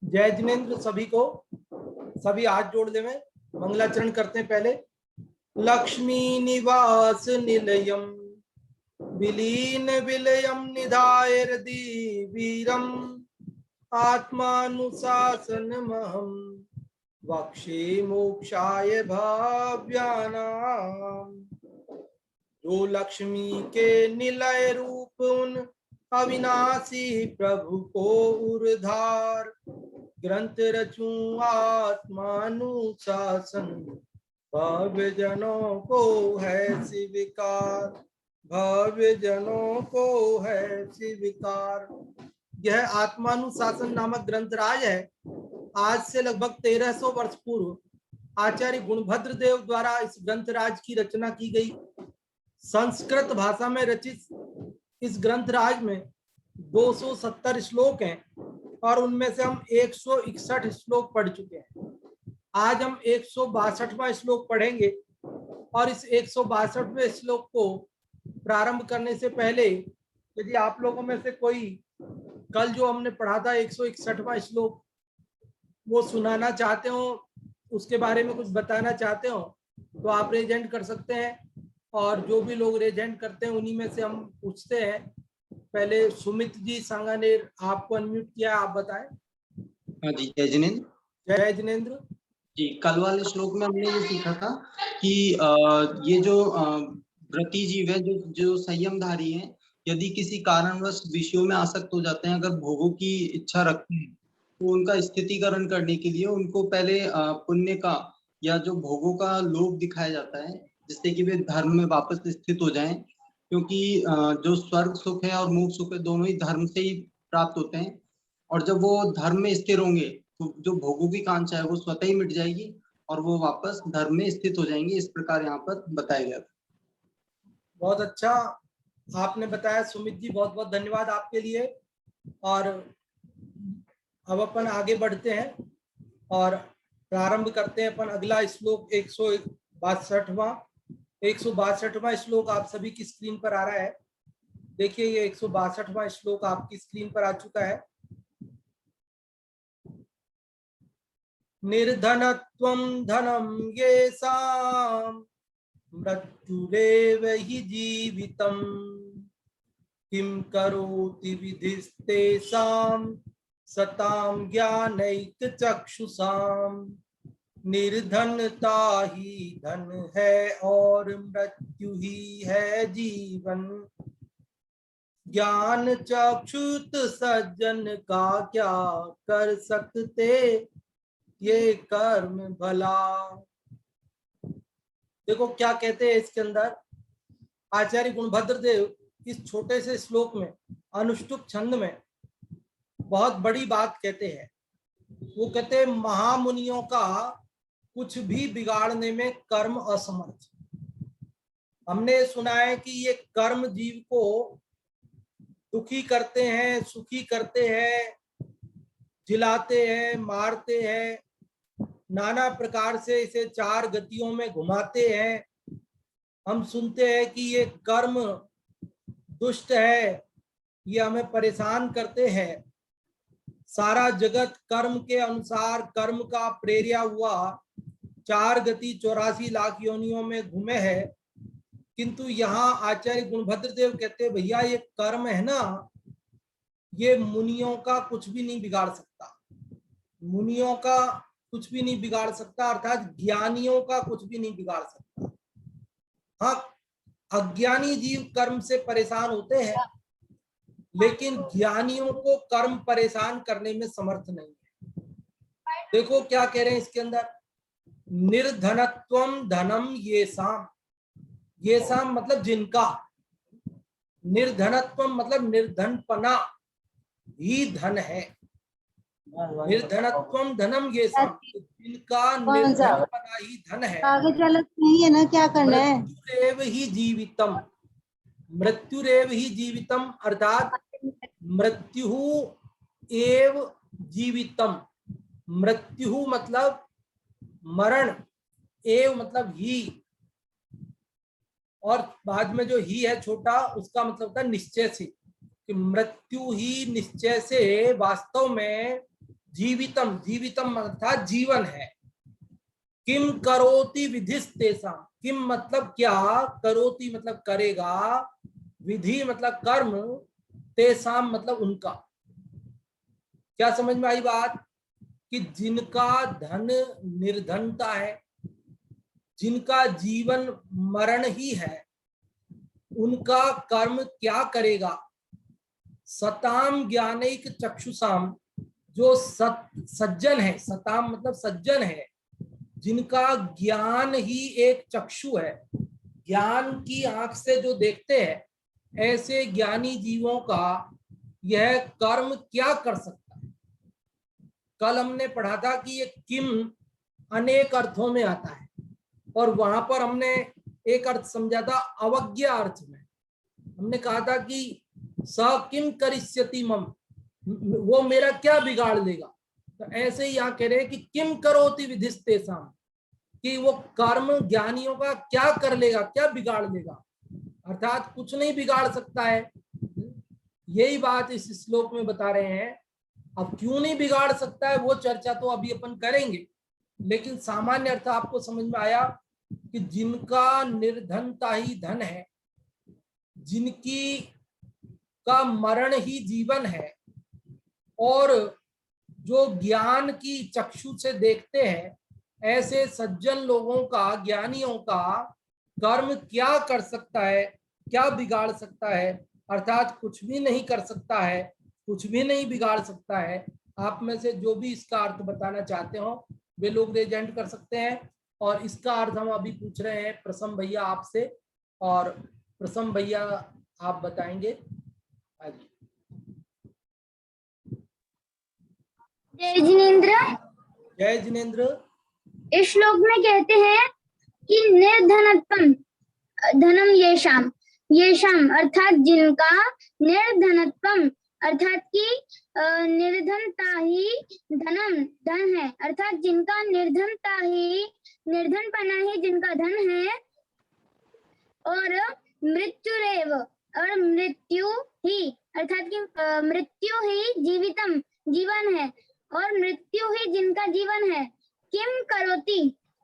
जय जिनेन्द्र सभी को। सभी हाथ जोड़ देवे, मंगलाचरण करते हैं। पहले लक्ष्मी निवास निलयम विलीन विलयम निधाय हृदि वीरम आत्मानुशासन महम वक्षे मोक्षाय भाव्यानाम। जो लक्ष्मी के निलय रूप उन अविनाशी प्रभु को उर्धार ग्रंथ रचूं आत्मानुशासन भव्य जनों को है स्वीकार, भव्य जनों को है स्वीकार। यह आत्मानुशासन नामक ग्रंथराज है। आज से लगभग 1300 वर्ष पूर्व आचार्य गुणभद्र देव द्वारा इस ग्रंथराज की रचना की गई। संस्कृत भाषा में रचित इस ग्रंथराज में 270 श्लोक हैं और उनमें से हम 161 श्लोक पढ़ चुके हैं। आज हम 162वां श्लोक पढ़ेंगे और इस 162वें श्लोक को प्रारंभ करने से पहले यदि आप लोगों में से कोई कल जो हमने पढ़ा था 161वां श्लोक वो सुनाना चाहते हो, उसके बारे में कुछ बताना चाहते हो तो आप रेजेंट कर सकते हैं। और जो भी लोग रेजेंट करते हैं उन्हीं में से हम पूछते हैं। पहले सुमित जी सांगानेर, आपको अनम्यूट किया, आप बताएं। हाँ जी, जय जिनेन्द्र। जय जिनेन्द्र जी, कल वाले श्लोक में हमने ये सीखा था कि ये जो व्रती जीव है, जो संयमधारी हैं, यदि किसी कारणवश विषयों में आसक्त हो जाते हैं, अगर भोगों की इच्छा रखते हैं, तो उनका स्थितिकरण करने के लिए उनको पहले पुण्य का या जो भोगों का लोभ दिखाया जाता है, जिससे कि वे धर्म में वापस स्थित हो जाएं। क्योंकि जो स्वर्ग सुख है और मोक्ष सुख है, दोनों ही धर्म से ही प्राप्त होते हैं। और जब वो धर्म में स्थिर होंगे तो जो भोगों की कांक्षा है वो स्वतः ही मिट जाएगी और वो वापस धर्म में स्थित हो जाएंगे। इस प्रकार यहाँ पर बताया गया था। बहुत अच्छा आपने बताया सुमित जी, बहुत बहुत धन्यवाद आपके लिए। और अब अपन आगे बढ़ते हैं और प्रारंभ करते हैं अपन अगला श्लोक 162वां श्लोक आप सभी की स्क्रीन पर आ रहा है। देखिए ये 162वां श्लोक आपकी स्क्रीन पर आ चुका है। निर्धनत्वं धनम येषां मृत्युरेव हि जीवितम् किं करोति विधिस्तेषां सतां ज्ञानैकचक्षुषाम्। निर्धनता ही धन है और मृत्यु ही है जीवन। ज्ञान चक्षुत सज्जन का क्या कर सकते ये कर्म भला। देखो क्या कहते हैं इसके अंदर आचार्य गुणभद्र देव इस छोटे से श्लोक में अनुष्टुप छंद में बहुत बड़ी बात कहते हैं। वो कहते हैं महामुनियों का कुछ भी बिगाड़ने में कर्म असमर्थ। हमने सुना है कि ये कर्म जीव को दुखी करते हैं, सुखी करते हैं, जिलाते हैं, मारते हैं, नाना प्रकार से इसे चार गतियों में घुमाते हैं। हम सुनते हैं कि ये कर्म दुष्ट है, ये हमें परेशान करते हैं। सारा जगत कर्म के अनुसार कर्म का प्रेरिया हुआ 4 गति 84 लाख योनियों में घूमे है। किंतु यहाँ आचार्य गुणभद्र देव कहते हैं भैया ये कर्म है ना, ये मुनियों का कुछ भी नहीं बिगाड़ सकता। मुनियों का कुछ भी नहीं बिगाड़ सकता, अर्थात ज्ञानियों का कुछ भी नहीं बिगाड़ सकता। हाँ, अज्ञानी जीव कर्म से परेशान होते हैं, लेकिन ज्ञानियों को कर्म परेशान करने में समर्थ नहीं है। देखो क्या कह रहे हैं इसके अंदर, निर्धनत्वम धनम येषाम। येषाम मतलब जिनका, निर्धनत्वम मतलब निर्धनपना ही धन है। निर्धनत्वम धनम येषाम, जिनका निर्धनपना ही धन है। आगे चलत नहीं है ना, क्या करना है। मृत्युरेव ही जीवितम, मृत्युरेव ही जीवितम अर्थात मृत्यु एव जीवितम। मृत्यु मतलब मरण, एव मतलब ही, और बाद में जो ही है छोटा उसका मतलब होता है निश्चय से, कि मृत्यु ही निश्चय से वास्तव में जीवितम, जीवितम अर्थात जीवन है। किम करोति विधिस्तेषाम, किम मतलब क्या, करोति मतलब करेगा, विधि मतलब कर्म, तेषाम मतलब उनका। क्या समझ में आई बात? कि जिनका धन निर्धनता है, जिनका जीवन मरण ही है, उनका कर्म क्या करेगा। सताम ज्ञानैक चक्षुषाम, जो सज्जन है, सताम मतलब सज्जन है, जिनका ज्ञान ही एक चक्षु है, ज्ञान की आंख से जो देखते हैं, ऐसे ज्ञानी जीवों का यह कर्म क्या कर सकता है। कल हमने पढ़ा था कि ये किम अनेक अर्थों में आता है, और वहां पर हमने एक अर्थ समझा था अवज्ञा अर्थ में। हमने कहा था कि स किम करिष्यति मम, वो मेरा क्या बिगाड़ देगा। तो ऐसे ही यहाँ कह रहे हैं कि किम करोति विधिस्तेषाम, कि वो कर्म ज्ञानियों का क्या कर लेगा, क्या बिगाड़ लेगा, अर्थात कुछ नहीं बिगाड़ सकता है। यही बात इस श्लोक में बता रहे हैं। अब क्यों नहीं बिगाड़ सकता है वो चर्चा तो अभी अपन करेंगे, लेकिन सामान्य अर्थ आपको समझ में आया कि जिनका निर्धनता ही धन है, जिनकी का मरण ही जीवन है, और जो ज्ञान की चक्षु से देखते हैं, ऐसे सज्जन लोगों का, ज्ञानियों का कर्म क्या कर सकता है, क्या बिगाड़ सकता है, अर्थात कुछ भी नहीं कर सकता है, कुछ भी नहीं बिगाड़ सकता है। आप में से जो भी इसका अर्थ बताना चाहते हो वे लोग रेजेंट कर सकते हैं। और इसका अर्थ हम अभी पूछ रहे हैं प्रसम भैया आपसे, और प्रसम भैया आप बताएंगे। जय जिनेन्द्र। जय जिनेन्द्र। इस श्लोक में कहते हैं कि निर्धनत्वम धनम येषाम, येषाम अर्थात जिनका, निर्धनत्वम अर्थात की निर्धनता ही धनम धन है, अर्थात जिनका निर्धनता ही, निर्धनपना ही जिनका धन है, और मृत्युरेव, और मृत्यु ही अर्थात की मृत्यु ही जीवितम जीवन है, और मृत्यु ही जिनका जीवन है। किम करोति,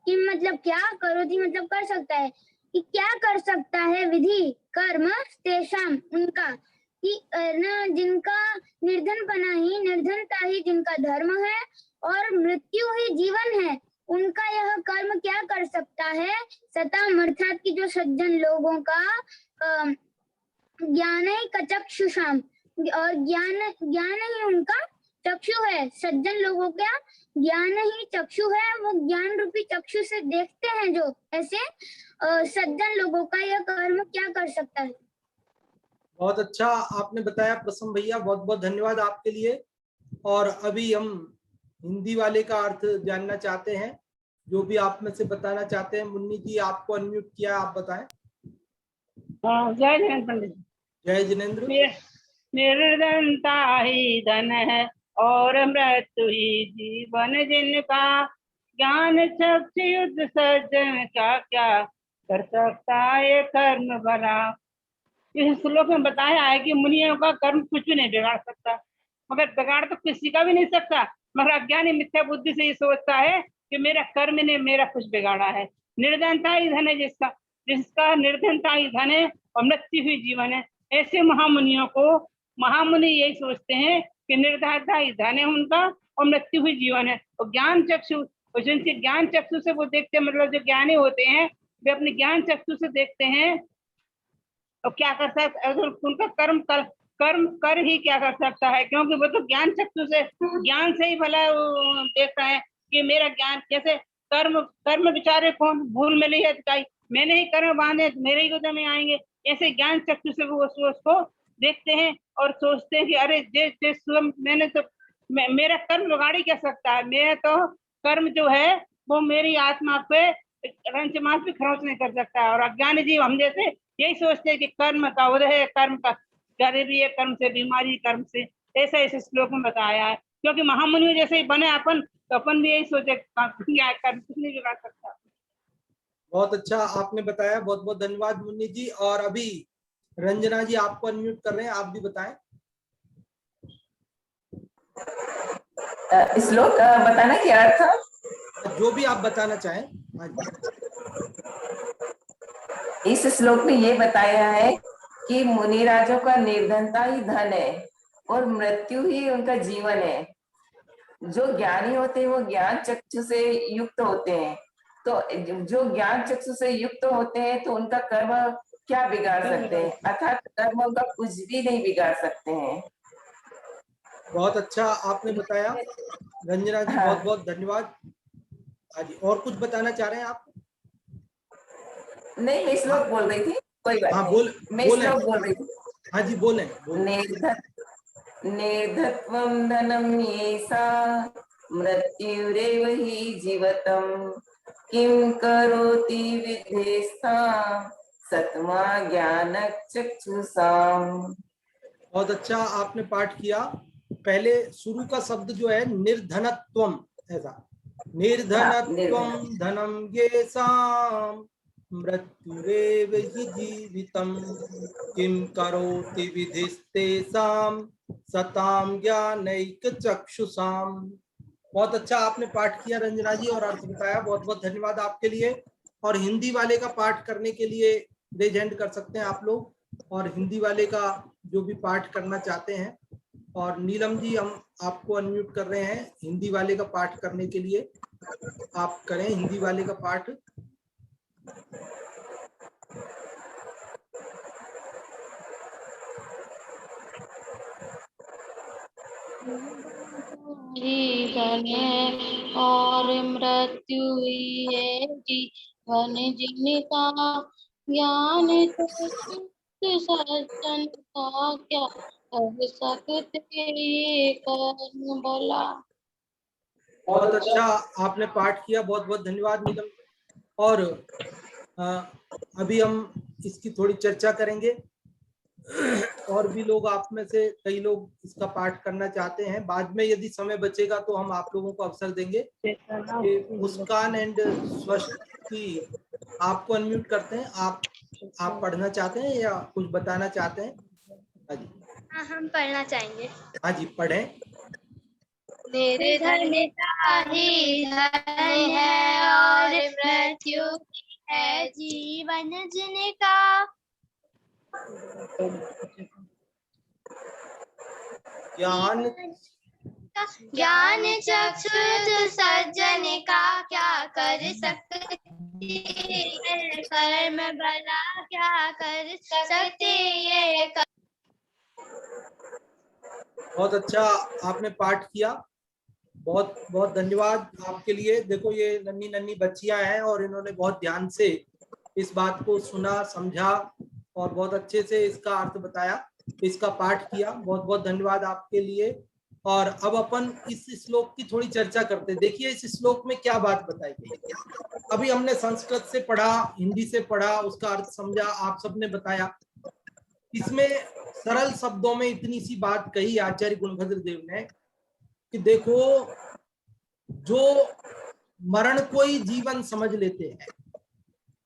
किम मतलब क्या, करोति मतलब कर सकता है, कि क्या कर सकता है, विधि कर्म तेषाम उनका, कि न जिनका निर्धनपना ही, निर्धनता ही जिनका धर्म है, और मृत्यु ही जीवन है, उनका यह कर्म क्या कर सकता है। सताम अर्थात की जो सज्जन लोगों का ज्ञान है चक्षुषाम, और ज्ञान ही उनका चक्षु है, सज्जन लोगों का ज्ञान ही चक्षु है, वो ज्ञान रूपी चक्षु से देखते हैं जो, ऐसे सज्जन लोगों का यह कर्म क्या कर सकता है। बहुत अच्छा आपने बताया प्रसन्न भैया, बहुत बहुत धन्यवाद आपके लिए। और अभी हम हिंदी वाले का अर्थ जानना चाहते हैं, जो भी आप में से बताना चाहते हैं। मुन्नी जी आपको अनम्यूट किया, आप बताएं। जय जिनेन्द्र पंडित जी। जय जिनेन्द्र। निर्धनता ही धन है और मृत्यु ही जीवन, जिनका ज्ञान चक्षु युद्ध सज्जन क्या क्या कर सकता है कर्म भला। इस श्लोक में बताया है कि मुनियों का कर्म कुछ भी नहीं बिगाड़ सकता, मगर बिगाड़ तो किसी का भी नहीं सकता, मगर अज्ञानी मिथ्या बुद्धि से ये सोचता है कि मेरा कर्म ने मेरा कुछ बिगाड़ा है। निर्धनता ही धन है जिसका, जिसका निर्धनता ही धन है और मृत्यु ही जीवन है। ऐसे महामुनियों को, महामुनि यही सोचते हैं कि निर्धनता ही धन है उनका और मृत्यु ही जीवन है। और ज्ञान चक्षु, और जिनके ज्ञान चक्षु से वो देखते हैं, मतलब जो ज्ञानी होते हैं वे अपने ज्ञान चक्षु से देखते हैं, और क्या कर सकता है, उनका कर्म कर ही क्या कर सकता है, क्योंकि वो तो ज्ञान चक्षु से, ज्ञान से ही भला देख रहे हैं कि मेरा ज्ञान कैसे। कर्म बेचारे कौन भूल में नहीं है, मैंने ही कर्म बांधे मेरे ही गोद में आएंगे, ऐसे ज्ञान चक्षु से वो उसको देखते हैं और सोचते हैं कि अरे मैंने तो मेरा कर्म बिगाड़ ही क्या सकता है, मेरा तो कर्म जो है वो मेरी आत्मा पे रंच मास भी खरोच नहीं कर सकता है। और अज्ञानी जीव हम जैसे यही सोचते हैं कि कर्म का उदय है, कर्म का गरीबी है, कर्म से बीमारी, कर्म से, ऐसा इस श्लोक में बताया है। क्योंकि महामुनि जैसे ही बने अपन, तो अपन भी यही सोचे कर्म कुछ नहीं बिगाड़ सकता। बहुत अच्छा आपने बताया, बहुत बहुत धन्यवाद मुन्नी जी। और अभी रंजना जी आपको अनम्यूट कर रहे हैं, आप भी बताएं। श्लोक बताना क्या अर्थ था? जो भी आप बताना चाहें। हाँ जी। इस श्लोक में ये बताया है कि मुनिराजों का निर्धनता ही धन है और मृत्यु ही उनका जीवन है। जो ज्ञानी होते हैं वो ज्ञान चक्षु से युक्त होते हैं, तो जो ज्ञान चक्षु से युक्त होते हैं तो उनका कर्म क्या बिगाड़ सकते हैं, अर्थात कर्म उनका कुछ भी नहीं बिगाड़ सकते हैं। बहुत अच्छा आपने बताया रंजना जी, हाँ। बहुत बहुत धन्यवाद। हाँ जी, और कुछ बताना चाह रहे हैं आप? नहीं, मैं श्लोक बोल रही थी, कोई बात हाँ नहीं। बोल, मैं बोले। श्लोक बोल रही थी। हाँ जी बोले, बोले। निर्धत्वं धनं येषा मृत्युरेव हि जीवतम् किं करोति विद्धेस्तां सत्मा ज्ञानचक्षुषाम्। बहुत अच्छा आपने पाठ किया। पहले शुरू का शब्द जो है निर्धनत्वम, ऐसा निर्धनत्वम धनम येषां मृत्युरेव हि जीवितम् किं करोति विधिस्तेषां सतां ज्ञानैकचक्षुषाम्। बहुत अच्छा आपने पाठ किया रंजना जी और अर्थ बताया, बहुत बहुत धन्यवाद आपके लिए। और हिंदी वाले का पाठ करने के लिए रेज हैंड कर सकते हैं आप लोग, और हिंदी वाले का जो भी पाठ करना चाहते हैं। और नीलम जी, हम आपको अनम्यूट कर रहे हैं हिंदी वाले का पाठ करने के लिए, आप करें हिंदी वाले का पाठ। जीवन और मृत्यु ही है जीवन जिनका ज्ञान सज्जन का क्या कर सकते ये कर्म भला। बहुत अच्छा आपने पाठ किया, बहुत बहुत धन्यवाद नीलम। और अभी हम इसकी थोड़ी चर्चा करेंगे। और भी लोग, आप में से कई लोग इसका पाठ करना चाहते हैं। बाद में यदि समय बचेगा तो हम आप लोगों को अवसर देंगे। मुस्कान एंड स्वस्ति, आपको अनम्यूट करते हैं। आप पढ़ना चाहते हैं या कुछ बताना चाहते हैं? हाँ जी। हाँ, हम पढ़ना चाहेंगे। हाँ जी, पढ़ें। निर्धनता ही धन है और मृत्यु है जीवन जिनका ज्ञान चक्षु सज्जन का क्या कर सकते कर्म भला क्या कर सकते ये। बहुत अच्छा आपने पाठ किया, बहुत बहुत धन्यवाद आपके लिए। देखो ये नन्ही नन्ही बच्चियां हैं और इन्होंने बहुत ध्यान से इस बात को सुना, समझा और बहुत अच्छे से इसका अर्थ बताया, इसका पाठ किया। बहुत बहुत धन्यवाद आपके लिए। और अब अपन इस श्लोक की थोड़ी चर्चा करते हैं। देखिए इस श्लोक में क्या बात बताई गई। अभी हमने संस्कृत से पढ़ा, हिंदी से पढ़ा, उसका अर्थ समझा, आप सबने बताया। इसमें सरल शब्दों में इतनी सी बात कही आचार्य गुणभद्र देव ने कि देखो, जो मरण को ही जीवन समझ लेते हैं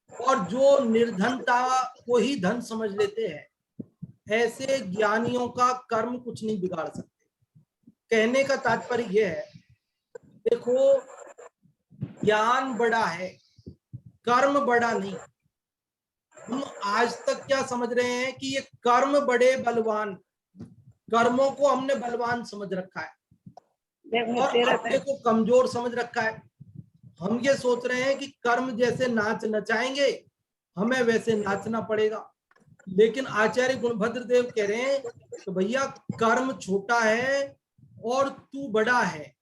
और जो निर्धनता को ही धन समझ लेते हैं, ऐसे ज्ञानियों का कर्म कुछ नहीं बिगाड़ सकते। कहने का तात्पर्य यह है, देखो ज्ञान बड़ा है, कर्म बड़ा नहीं। हम आज तक क्या समझ रहे हैं कि ये कर्म बड़े बलवान, कर्मों को हमने बलवान समझ रखा है और अपने को कमजोर समझ रखा है। हम ये सोच रहे हैं कि कर्म जैसे नाच नचाएंगे, हमें वैसे नाचना पड़ेगा। लेकिन आचार्य गुणभद्र देव कह रहे हैं तो भैया कर्म छोटा है और तू बड़ा है,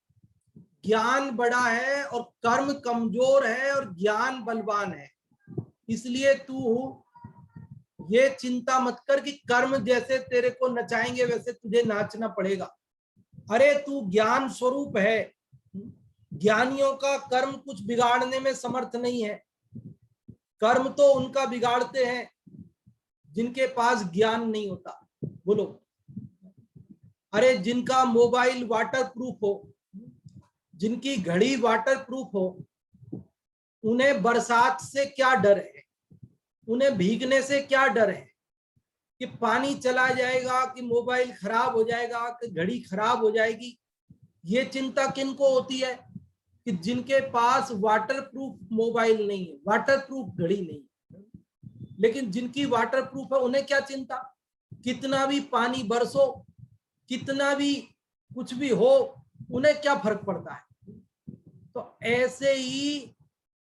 ज्ञान बड़ा है और कर्म कमजोर है और ज्ञान बलवान है। इसलिए तू ये चिंता मत कर कि कर्म जैसे तेरे को नचाएंगे वैसे तुझे नाचना पड़ेगा। अरे तू ज्ञान स्वरूप है, ज्ञानियों का कर्म कुछ बिगाड़ने में समर्थ नहीं है। कर्म तो उनका बिगाड़ते हैं जिनके पास ज्ञान नहीं होता। बोलो, अरे जिनका मोबाइल वाटर प्रूफ हो, जिनकी घड़ी वाटर प्रूफ हो, उन्हें बरसात से क्या डर है, उन्हें भीगने से क्या डर है कि पानी चला जाएगा, कि मोबाइल खराब हो जाएगा, कि घड़ी खराब हो जाएगी। ये चिंता किनको होती है कि जिनके पास वाटर प्रूफ मोबाइल नहीं है, वाटर प्रूफ घड़ी नहीं है। लेकिन जिनकी वाटर प्रूफ है उन्हें क्या चिंता, कितना भी पानी बरसो, कितना भी कुछ भी हो, उन्हें क्या फर्क पड़ता है। तो ऐसे ही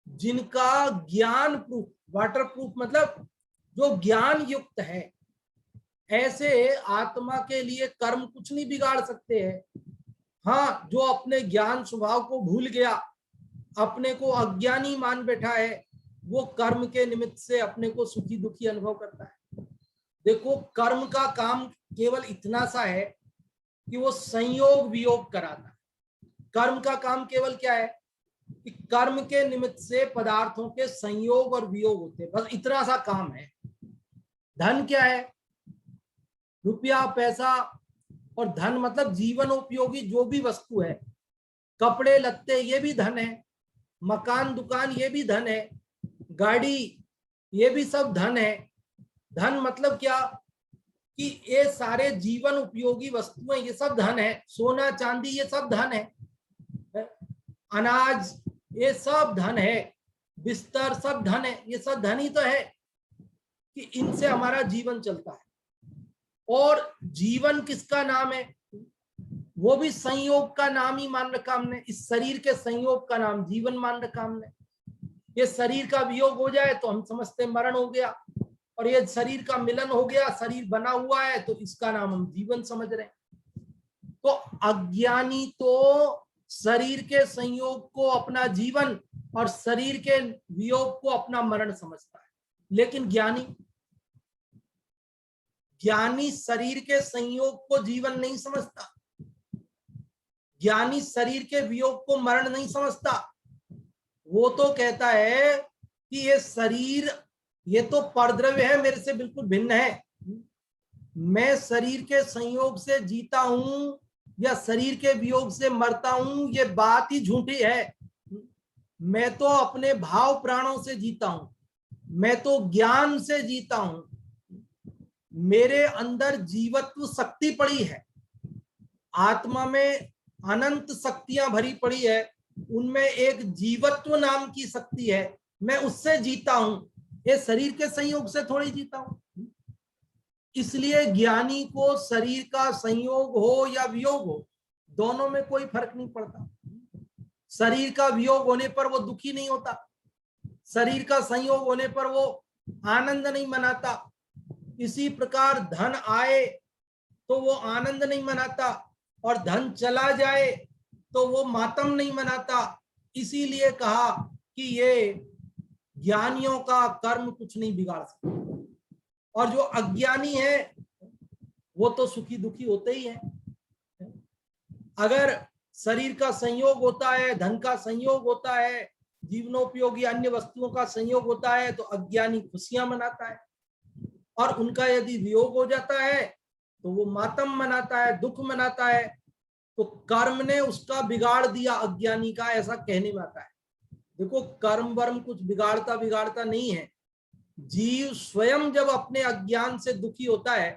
जिनका ज्ञान प्रूफ, वाटर प्रूफ मतलब जो ज्ञान युक्त है, ऐसे आत्मा के लिए कर्म कुछ नहीं बिगाड़ सकते हैं। हाँ, जो अपने ज्ञान स्वभाव को भूल गया, अपने को अज्ञानी मान बैठा है, वो कर्म के निमित्त से अपने को सुखी दुखी अनुभव करता है। देखो, कर्म का काम केवल इतना सा है कि वो संयोग वियोग कराता है। कर्म का काम केवल क्या है कि कर्म के निमित्त से पदार्थों के संयोग और वियोग होते हैं, बस इतना सा काम है। धन क्या है, रुपया पैसा, और धन मतलब जीवन उपयोगी जो भी वस्तु है, कपड़े लत्ते ये भी धन है, मकान दुकान ये भी धन है, गाड़ी ये भी सब धन है। धन मतलब क्या कि ये सारे जीवन उपयोगी वस्तुएं ये सब धन है, सोना चांदी ये सब धन है, अनाज ये सब धन है, बिस्तर सब धन है, ये सब धन ही तो है कि इनसे हमारा जीवन चलता है। और जीवन किसका नाम है, वो भी संयोग का नाम ही मान रखा हमने। इस शरीर के संयोग का नाम जीवन मान रखा हमने। ये शरीर का वियोग हो जाए तो हम समझते मरण हो गया, और ये शरीर का मिलन हो गया, शरीर बना हुआ है, तो इसका नाम हम जीवन समझ रहे हैं। तो अज्ञानी तो शरीर के संयोग को अपना जीवन और शरीर के वियोग को अपना मरण समझता है। लेकिन ज्ञानी शरीर के संयोग को जीवन नहीं समझता, ज्ञानी शरीर के वियोग को मरण नहीं समझता। वो तो कहता है कि ये शरीर ये तो परद्रव्य है, मेरे से बिल्कुल भिन्न है। मैं शरीर के संयोग से जीता हूं या शरीर के वियोग से मरता हूं, ये बात ही झूठी है। मैं तो अपने भाव प्राणों से जीता हूं, मैं तो ज्ञान से जीता हूं। मेरे अंदर जीवत्व शक्ति पड़ी है, आत्मा में अनंत शक्तियां भरी पड़ी है, उनमें एक जीवत्व नाम की शक्ति है, मैं उससे जीता हूं, ये शरीर के संयोग से थोड़ी जीता हूं। इसलिए ज्ञानी को शरीर का संयोग हो या वियोग हो, दोनों में कोई फर्क नहीं पड़ता। शरीर का वियोग होने पर वो दुखी नहीं होता, शरीर का संयोग होने पर वो आनंद नहीं मनाता। इसी प्रकार धन आए तो वो आनंद नहीं मनाता, और धन चला जाए तो वो मातम नहीं मनाता। इसीलिए कहा कि ये ज्ञानियों का कर्म कुछ नहीं बिगाड़ सकता, और जो अज्ञानी है वो तो सुखी दुखी होते ही है। अगर शरीर का संयोग होता है, धन का संयोग होता है, जीवनोपयोगी अन्य वस्तुओं का संयोग होता है, तो अज्ञानी खुशियां मनाता है, और उनका यदि वियोग हो जाता है तो वो मातम मनाता है, दुख मनाता है। तो कर्म ने उसका बिगाड़ दिया अज्ञानी का, ऐसा कहने में आता है। देखो, कर्म वर्म कुछ बिगाड़ता नहीं है। जीव स्वयं जब अपने अज्ञान से दुखी होता है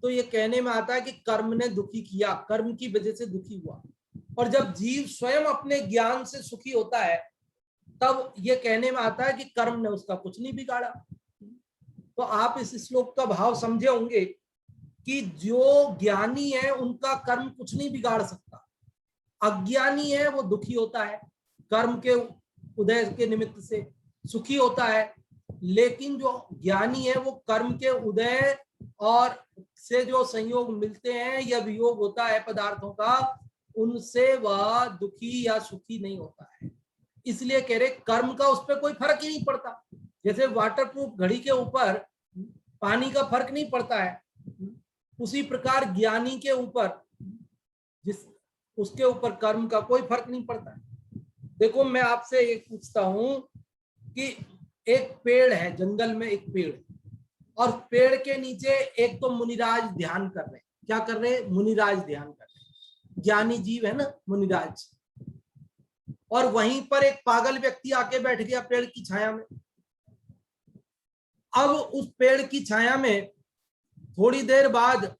तो ये कहने में आता है कि कर्म ने दुखी किया, कर्म की वजह से दुखी हुआ। और जब जीव स्वयं अपने ज्ञान से सुखी होता है तब ये कहने में आता है कि कर्म ने उसका कुछ नहीं बिगाड़ा। तो आप इस श्लोक का भाव समझे होंगे कि जो ज्ञानी है उनका कर्म कुछ नहीं बिगाड़ सकता, अज्ञानी है वो दुखी होता है, कर्म के उदय के निमित्त से सुखी होता है। लेकिन जो ज्ञानी है वो कर्म के उदय और से जो संयोग मिलते हैं या वियोग होता है पदार्थों का, उनसे वह दुखी या सुखी नहीं होता है। इसलिए कह रहे कर्म का उस पर कोई फर्क ही नहीं पड़ता। जैसे वाटरप्रूफ घड़ी के ऊपर पानी का फर्क नहीं पड़ता है, उसी प्रकार ज्ञानी के ऊपर उसके ऊपर कर्म का कोई फर्क नहीं पड़ता है। देखो, मैं आपसे एक पूछता हूं कि एक पेड़ है, जंगल में एक पेड़, और पेड़ के नीचे एक तो मुनिराज ध्यान कर रहे हैं। क्या कर रहे हैं? मुनिराज ध्यान कर रहे हैं, ज्ञानी जीव है ना मुनिराज। और वहीं पर एक पागल व्यक्ति आके बैठ गया पेड़ की छाया में। अब उस पेड़ की छाया में थोड़ी देर बाद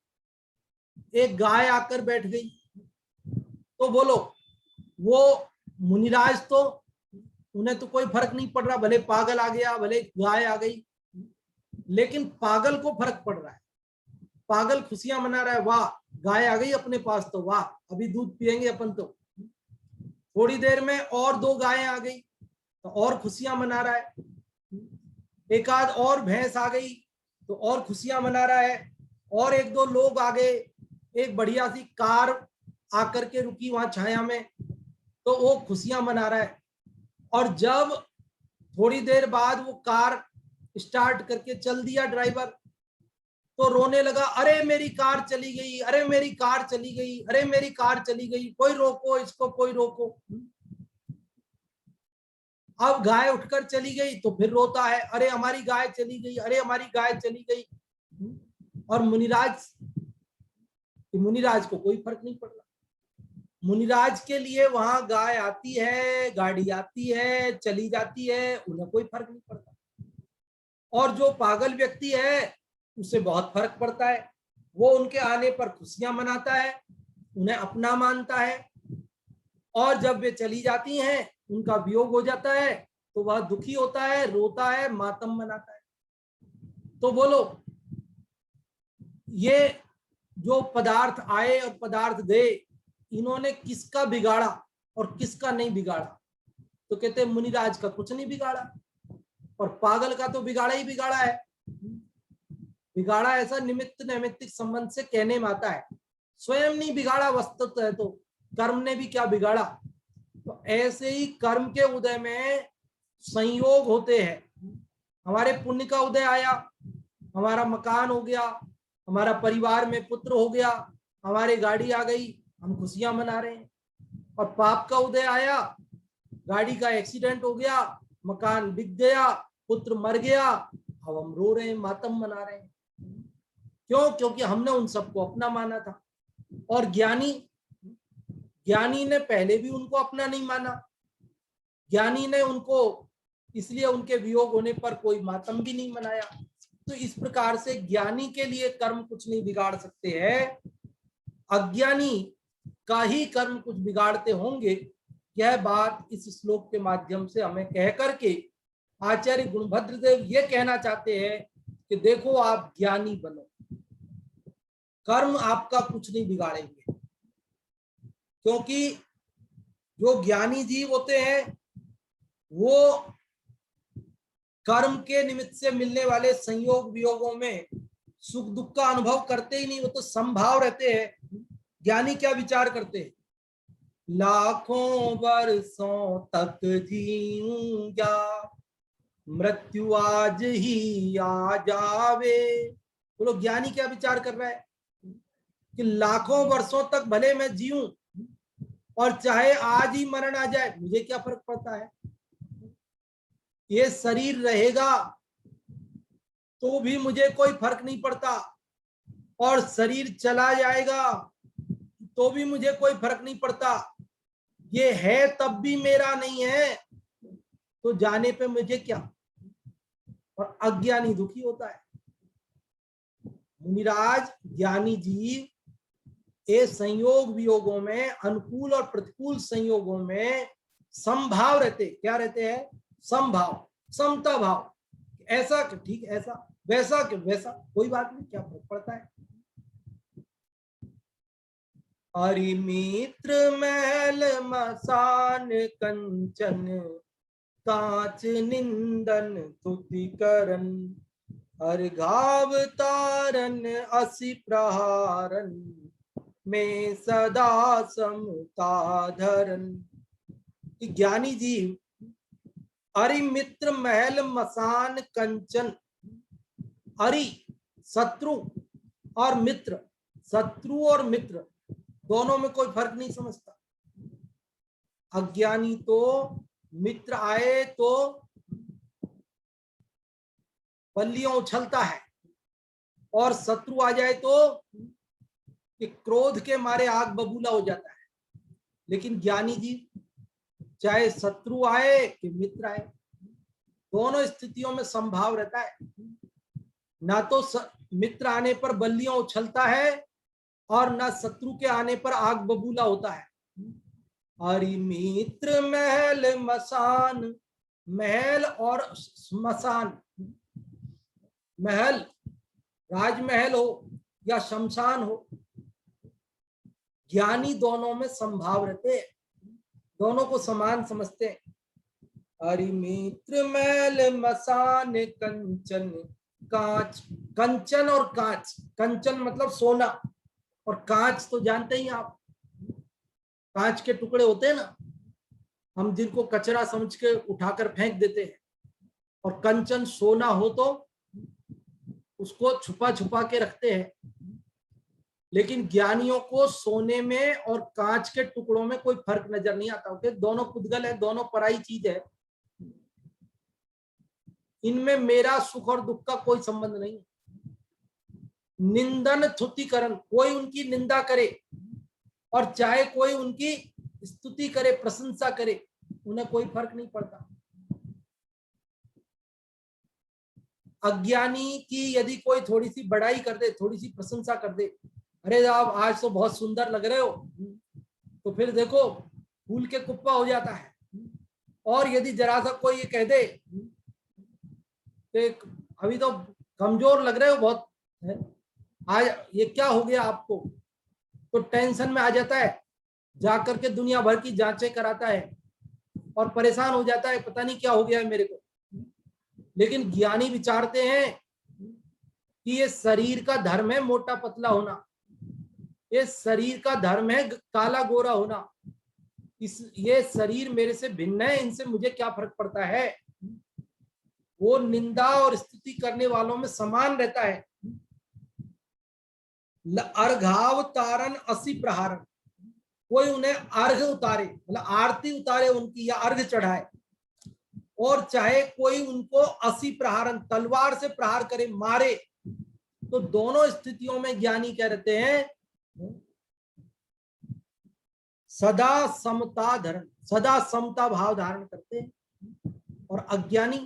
एक गाय आकर बैठ गई। तो बोलो, वो मुनिराज तो उन्हें तो कोई फर्क नहीं पड़ रहा, भले पागल आ गया भले गाय आ गई, लेकिन पागल को फर्क पड़ रहा है। पागल खुशियां मना रहा है, वाह गाय आ गई अपने पास तो वाह अभी दूध पियेंगे अपन तो। थोड़ी देर में और 2 गायें आ गई तो और खुशियां मना रहा है। एक आध और भैंस आ गई तो और खुशियां मना रहा है। और 1-2 लोग आ गए, एक बढ़िया सी कार आकर के रुकी वहां छाया में तो वो खुशियां मना रहा है। और जब थोड़ी देर बाद वो कार स्टार्ट करके चल दिया ड्राइवर, तो रोने लगा, अरे मेरी कार चली गई, अरे मेरी कार चली गई, अरे मेरी कार चली गई, कोई रोको इसको, कोई रोको। अब गाय उठकर चली गई तो फिर रोता है, अरे हमारी गाय चली गई, अरे हमारी गाय चली गई। और मुनिराज को कोई फर्क नहीं पड़ रहा। मुनिराज के लिए वहां गाय आती है, गाड़ी आती है, चली जाती है, उन्हें कोई फर्क नहीं पड़ता। और जो पागल व्यक्ति है उसे बहुत फर्क पड़ता है, वो उनके आने पर खुशियां मनाता है, उन्हें अपना मानता है। और जब वे चली जाती हैं, उनका वियोग हो जाता है तो वह दुखी होता है, रोता है, मातम मनाता है। तो बोलो ये जो पदार्थ आए और पदार्थ गए, इन्होंने किसका बिगाड़ा और किसका नहीं बिगाड़ा? तो कहते हैं मुनिराज का कुछ नहीं बिगाड़ा और पागल का तो बिगाड़ा ही बिगाड़ा है। बिगाड़ा ऐसा निमित्त नैमित्तिक संबंध से कहने में आता है, स्वयं नहीं बिगाड़ा वस्तुतः है, तो कर्म ने भी क्या बिगाड़ा। तो ऐसे ही कर्म के उदय में संयोग होते हैं। हमारे पुण्य का उदय आया, हमारा मकान हो गया, हमारा परिवार में पुत्र हो गया, हमारे गाड़ी आ गई, हम खुशियां मना रहे हैं। और पाप का उदय आया, गाड़ी का एक्सीडेंट हो गया, मकान बिक गया, पुत्र मर गया, अब हम रो रहे हैं, मातम मना रहे हैं। क्यों? क्योंकि हमने उन सबको अपना माना था। और ज्ञानी ने पहले भी उनको अपना नहीं माना। ज्ञानी ने उनको इसलिए उनके वियोग होने पर कोई मातम भी नहीं मनाया। तो इस प्रकार से ज्ञानी के लिए कर्म कुछ नहीं बिगाड़ सकते हैं, अज्ञानी का ही कर्म कुछ बिगाड़ते होंगे। यह बात इस श्लोक के माध्यम से हमें कह करके आचार्य गुणभद्र देव ये कहना चाहते हैं कि देखो आप ज्ञानी बनो, कर्म आपका कुछ नहीं बिगाड़ेंगे। क्योंकि जो ज्ञानी जीव होते हैं वो कर्म के निमित्त से मिलने वाले संयोग वियोगों में सुख दुख का अनुभव करते ही नहीं, वो तो संभाव रहते हैं। ज्ञानी क्या विचार करते हैं? लाखों वर्षों तक जीऊंगा, मृत्यु आज ही आ जावे। बोलो ज्ञानी क्या विचार कर रहा है कि लाखों वर्षों तक भले मैं जीऊं और चाहे आज ही मरण आ जाए, मुझे क्या फर्क पड़ता है। ये शरीर रहेगा तो भी मुझे कोई फर्क नहीं पड़ता, और शरीर चला जाएगा तो भी मुझे कोई फर्क नहीं पड़ता। ये है तब भी मेरा नहीं है, तो जाने पे मुझे क्या। और अज्ञानी दुखी होता है। मुनिराज ज्ञानी जीव ये संयोग वियोगों में, अनुकूल और प्रतिकूल संयोगों में समभाव रहते। क्या रहते हैं? समभाव, समता भाव। ऐसा कि ठीक ऐसा, वैसा कि वैसा, कोई बात नहीं, क्या फर्क पड़ता है। अरिमित्र महल मसान कंचन, कांच निंदन तुतिकरन, हर घाव तारन असि प्रहारन, में सदा समता धरन। ज्ञानी जीव अरिमित्र महल मसान कंचन, अरि शत्रु और मित्र, शत्रु और मित्र दोनों में कोई फर्क नहीं समझता। अज्ञानी तो मित्र आए तो बल्लियों उछलता है, और शत्रु आ जाए तो कि क्रोध के मारे आग बबूला हो जाता है। लेकिन ज्ञानी जी चाहे शत्रु आए कि मित्र आए, दोनों स्थितियों में संभाव रहता है। ना तो मित्र आने पर बल्लियां उछलता है और ना शत्रु के आने पर आग बबूला होता है। अरिमित्र महल मसान, महल और श्मशान, महल राजमहल हो या शमशान हो, ज्ञानी दोनों में संभाव रहते हैं, दोनों को समान समझते हैं। अरिमित्र महल मसान कंचन कांच, कंचन और कांच, कंचन मतलब सोना और कांच तो जानते ही आप, कांच के टुकड़े होते हैं ना, हम जिनको कचरा समझ के उठाकर फेंक देते हैं, और कंचन सोना हो तो उसको छुपा छुपा के रखते हैं। लेकिन ज्ञानियों को सोने में और कांच के टुकड़ों में कोई फर्क नजर नहीं आता, ओके, दोनों पुद्गल है, दोनों पराई चीज है, इनमें मेरा सुख और दुख का कोई संबंध नहीं। निंदन स्तुतिकरण, कोई उनकी निंदा करे और चाहे कोई उनकी स्तुति करे, प्रशंसा करे, उन्हें कोई फर्क नहीं पड़ता। अज्ञानी की यदि कोई थोड़ी सी बड़ाई कर दे, थोड़ी सी प्रशंसा कर दे, अरे आप आज तो बहुत सुंदर लग रहे हो, तो फिर देखो फूल के कुप्पा हो जाता है। और यदि जरा सा कोई ये कह दे कि अभी तो कमजोर लग रहे हो बहुत, आज ये क्या हो गया आपको, तो टेंशन में आ जाता है, जाकर के दुनिया भर की जांचें कराता है और परेशान हो जाता है, पता नहीं क्या हो गया है मेरे को। लेकिन ज्ञानी विचारते हैं कि ये शरीर का धर्म है मोटा पतला होना, ये शरीर का धर्म है काला गोरा होना, ये शरीर मेरे से भिन्न है, इनसे मुझे क्या फर्क पड़ता है। वो निंदा और स्तुति करने वालों में समान रहता है। अर्घावतारण असि प्रहारण, कोई उन्हें अर्घ उतारे, मतलब आरती उतारे उनकी या अर्घ चढ़ाए, और चाहे कोई उनको असि प्रहारण, तलवार से प्रहार करे, मारे, तो दोनों स्थितियों में ज्ञानी क्या रहते हैं, सदा समता धारण, सदा समता भाव धारण करते हैं। और अज्ञानी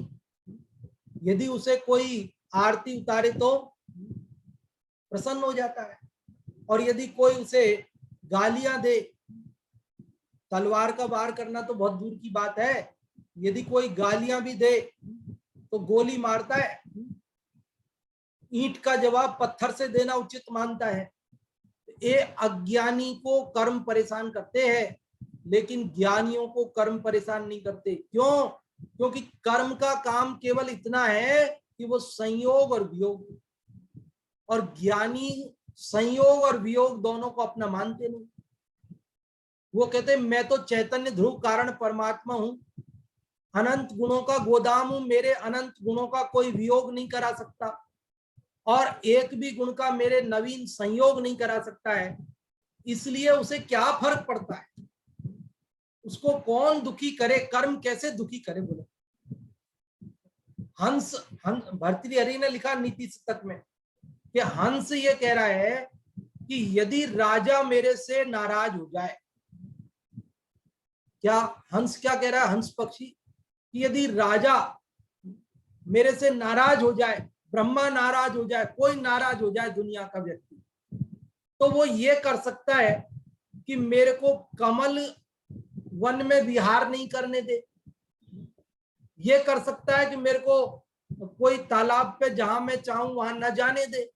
यदि उसे कोई आरती उतारे तो प्रसन्न हो जाता है, और यदि कोई उसे गालियां दे, तलवार का वार करना तो बहुत दूर की बात है, यदि कोई गालियां भी दे तो गोली मारता है, ईंट का जवाब पत्थर से देना उचित मानता है। ये अज्ञानी को कर्म परेशान करते हैं, लेकिन ज्ञानियों को कर्म परेशान नहीं करते। क्यों? क्योंकि कर्म का काम केवल इतना है कि वो संयोग और वियोग, और ज्ञानी संयोग और वियोग दोनों को अपना मानते नहीं। वो कहते हैं मैं तो चैतन्य ध्रुव कारण परमात्मा हूं, अनंत गुणों का गोदाम हूं, मेरे अनंत गुणों का कोई वियोग नहीं करा सकता, और एक भी गुण का मेरे नवीन संयोग नहीं करा सकता है, इसलिए उसे क्या फर्क पड़ता है, उसको कौन दुखी करे, कर्म कैसे दुखी करे। बोले हंस भर्तृहरि ने लिखा नीति शतक में कि हंस ये कह रहा है कि यदि राजा मेरे से नाराज हो जाए, क्या हंस क्या कह रहा है, हंस पक्षी, कि यदि राजा मेरे से नाराज हो जाए, ब्रह्मा नाराज हो जाए, कोई नाराज हो जाए दुनिया का व्यक्ति, तो वो ये कर सकता है कि मेरे को कमल वन में विहार नहीं करने दे, ये कर सकता है कि मेरे को कोई तालाब पे जहां मैं चाहूं वहां न जाने दे,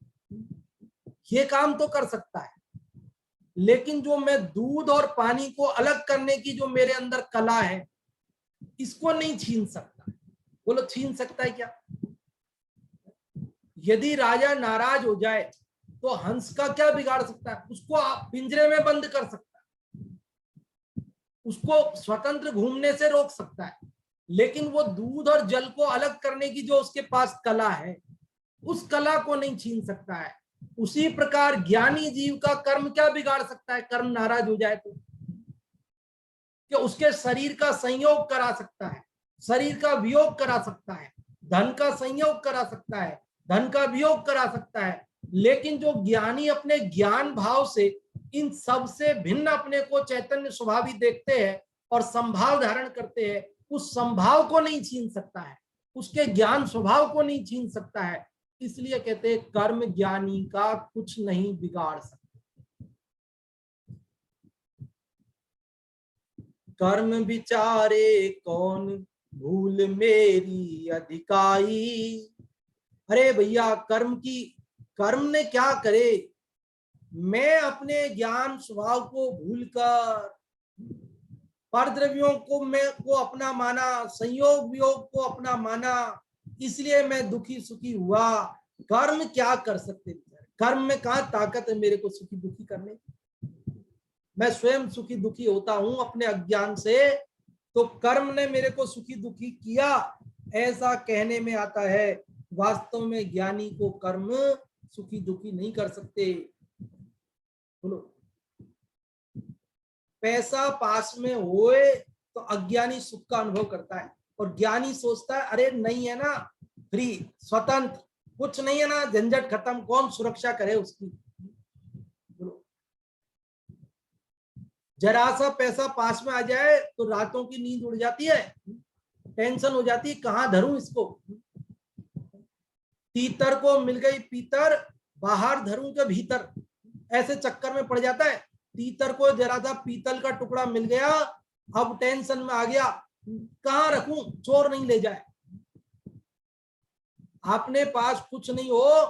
ये काम तो कर सकता है। लेकिन जो मैं दूध और पानी को अलग करने की जो मेरे अंदर कला है, इसको नहीं छीन सकता। बोलो छीन सकता है क्या? यदि राजा नाराज हो जाए तो हंस का क्या बिगाड़ सकता है? उसको आप पिंजरे में बंद कर सकता है, उसको स्वतंत्र घूमने से रोक सकता है, लेकिन वो दूध और जल को अलग करने की जो उसके पास कला है, उस कला को नहीं छीन सकता है। उसी प्रकार ज्ञानी जीव का कर्म क्या बिगाड़ सकता है? कर्म नाराज हो जाए तो कि उसके शरीर का संयोग करा सकता है, शरीर का वियोग करा सकता है, धन का संयोग करा सकता है, धन का वियोग करा सकता है। लेकिन जो ज्ञानी अपने ज्ञान भाव से इन सब से भिन्न अपने को चैतन्य स्वभावी देखते हैं और संभाव धारण करते हैं, उस संभाव को नहीं छीन सकता है, उसके ज्ञान स्वभाव को नहीं छीन सकता है। इसलिए कहते हैं कर्म ज्ञानी का कुछ नहीं बिगाड़ सकता। कर्म विचारे कौन भूल मेरी अधिकाई। अरे भैया कर्म ने क्या करे, मैं अपने ज्ञान स्वभाव को भूलकर परद्रव्यों को अपना माना, संयोग वियोग को अपना माना, इसलिए मैं दुखी सुखी हुआ। कर्म क्या कर सकते, कर्म में कहाँ ताकत है मेरे को सुखी दुखी करने। मैं स्वयं सुखी दुखी होता हूं अपने अज्ञान से, तो कर्म ने मेरे को सुखी दुखी किया ऐसा कहने में आता है। वास्तव में ज्ञानी को कर्म सुखी दुखी नहीं कर सकते। बोलो, पैसा पास में होए तो अज्ञानी सुख का अनुभव करता है, और ज्ञानी सोचता है अरे नहीं है ना, फ्री स्वतंत्र, कुछ नहीं है ना, झंझट खत्म, कौन सुरक्षा करे उसकी। बोलो, जरा सा पैसा पास में आ जाए तो रातों की नींद उड़ जाती है, टेंशन हो जाती है, कहां धरूं इसको। तीतर को मिल गई पीतर, बाहर धरूं के भीतर, ऐसे चक्कर में पड़ जाता है। तीतर को जरा सा पीतल का टुकड़ा मिल गया, अब टेंशन में आ गया, कहां रखूं, चोर नहीं ले जाए। अपने पास कुछ नहीं हो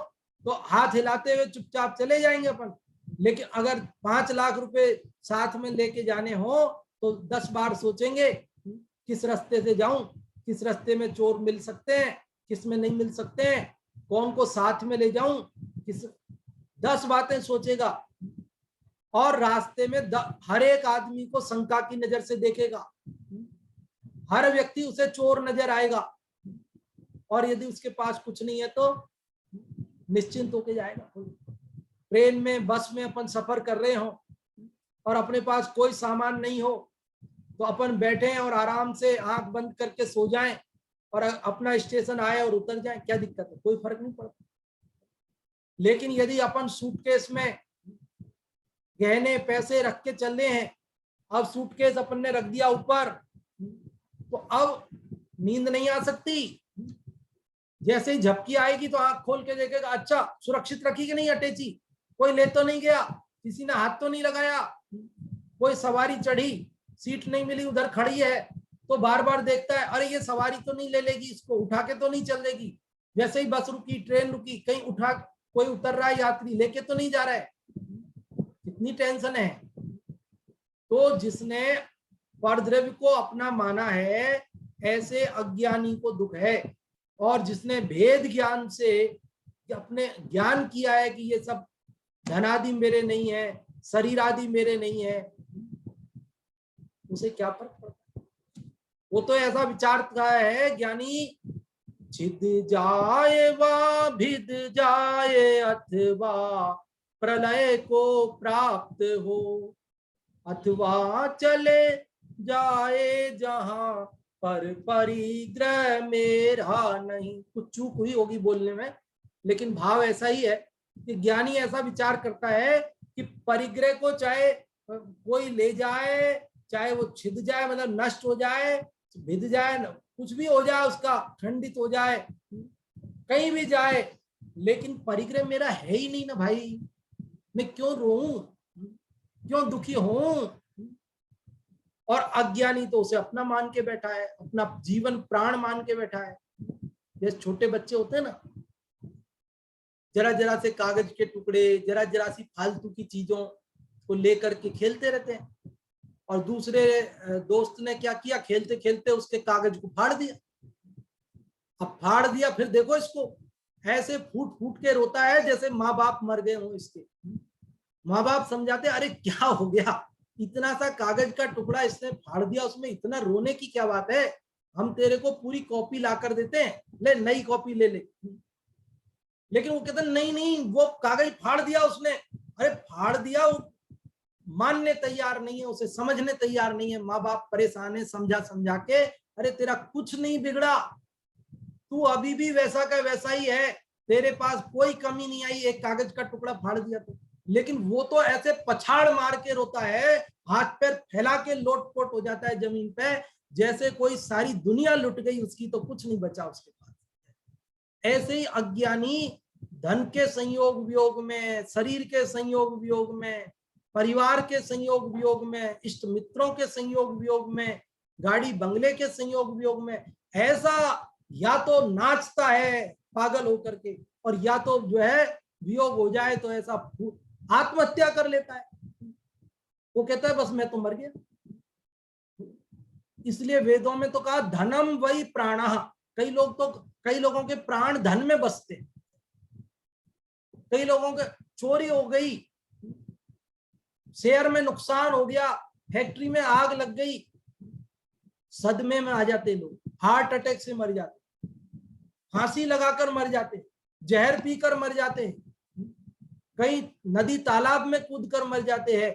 तो हाथ हिलाते हुए चुपचाप चले जाएंगे अपन, लेकिन अगर 5 लाख रुपए साथ में लेके जाने हो तो 10 बार सोचेंगे किस रास्ते से जाऊं, किस रास्ते में चोर मिल सकते हैं, किस में नहीं मिल सकते हैं, कौन को साथ में ले जाऊं, किस 10 बातें सोचेगा। और रास्ते में हर एक आदमी को शंका की नजर से देखेगा, हर व्यक्ति उसे चोर नजर आएगा, और यदि उसके पास कुछ नहीं है तो निश्चिंत होके जाएगा। ट्रेन में बस में अपन सफर कर रहे हो और अपने पास कोई सामान नहीं हो तो अपन बैठे और आराम से आंख बंद करके सो जाएं और अपना स्टेशन आए और उतर जाएं, क्या दिक्कत है, कोई फर्क नहीं पड़ता। लेकिन यदि अपन सूटकेस में गहने पैसे रख के चल रहे हैं, अब सूटकेस अपन ने रख दिया ऊपर, तो अब नींद नहीं आ सकती। जैसे ही झपकी आएगी तो आंख खोल के देखेगा, अच्छा सुरक्षित रखी कि नहीं अटैची, कोई ले तो नहीं गया, किसी ने हाथ तो नहीं लगाया, कोई सवारी चढ़ी, सीट नहीं मिली, उधर खड़ी है, तो बार बार देखता है अरे ये सवारी तो नहीं ले लेगी, इसको उठा के तो नहीं चल देगी। जैसे ही बस रुकी, ट्रेन रुकी, कहीं उठा कोई उतर रहा है यात्री, लेके तो नहीं जा रहा है, कितनी टेंशन है। तो जिसने परद्रव्य को अपना माना है, ऐसे अज्ञानी को दुख है। और जिसने भेद ज्ञान से अपने ज्ञान किया है कि ये सब धन आदि मेरे नहीं है, शरीर आदि मेरे नहीं है, उसे क्या फर्क पड़ता है। वो तो ऐसा विचारता है ज्ञानी, छिद जाए वा भिद जाए अथवा प्रलय को प्राप्त हो, अथवा चले जाए जहां पर परिग्रह मेरा नहीं। कुछ चूक हुई होगी बोलने में, लेकिन भाव ऐसा ही है कि ज्ञानी ऐसा विचार करता है कि परिग्रह को चाहे कोई ले जाए, चाहे वो छिद जाए, मतलब नष्ट हो जाए, भिद जाए, कुछ भी हो जाए, उसका खंडित हो जाए, कहीं भी जाए, लेकिन परिग्रह मेरा है ही नहीं ना भाई, मैं क्यों रोऊं, क्यों दुखी हूं। और अज्ञानी तो उसे अपना मान के बैठा है, अपना जीवन प्राण मान के बैठा है। जैसे छोटे बच्चे होते हैं ना, जरा जरा से कागज के टुकड़े, जरा जरा सी फालतू की चीजों को लेकर के खेलते रहते हैं, और दूसरे दोस्त ने क्या किया, खेलते खेलते उसके कागज को फाड़ दिया। अब फाड़ दिया, फिर देखो इसको ऐसे फूट फूट के रोता है जैसे माँ बाप मर गए हों इसके। माँ बाप समझाते अरे क्या हो गया, इतना सा कागज का टुकड़ा इसने फाड़ दिया, उसमें इतना रोने की क्या बात है, हम तेरे को पूरी कॉपी ला कर देते हैं, ले नई कॉपी ले ले। लेकिन वो कहते नहीं नहीं, वो कागज फाड़ दिया उसने। अरे फाड़ दिया, वो मानने तैयार नहीं है, उसे समझने तैयार नहीं है। माँ बाप परेशान है, समझा समझा के, अरे तेरा कुछ नहीं बिगड़ा, तू अभी भी वैसा का वैसा ही है, तेरे पास कोई कमी नहीं आई, एक कागज का टुकड़ा फाड़ दिया तो। लेकिन वो तो ऐसे पछाड़ मार के रोता है, हाथ पैर फैला के लोटपोट हो जाता है जमीन पे, जैसे कोई सारी दुनिया लुट गई उसकी, तो कुछ नहीं बचा उसके पास। ऐसे ही अज्ञानी धन के संयोग वियोग में, शरीर के संयोग वियोग में, परिवार के संयोग वियोग में, इष्ट मित्रों के संयोग वियोग में, गाड़ी बंगले के संयोग वियोग में, ऐसा या तो नाचता है पागल होकर के, और या तो जो है वियोग हो जाए तो ऐसा आत्महत्या कर लेता है। वो कहता है बस मैं तो मर गया। इसलिए वेदों में तो कहा धनम वही प्राणः। कई लोगों के प्राण धन में बसते, कई लोगों के चोरी हो गई, शेयर में नुकसान हो गया, फैक्ट्री में आग लग गई, सदमे में आ जाते लोग, हार्ट अटैक से मर जाते, फांसी लगाकर मर जाते, जहर पीकर मर जाते, कई नदी तालाब में कूदकर मर जाते हैं।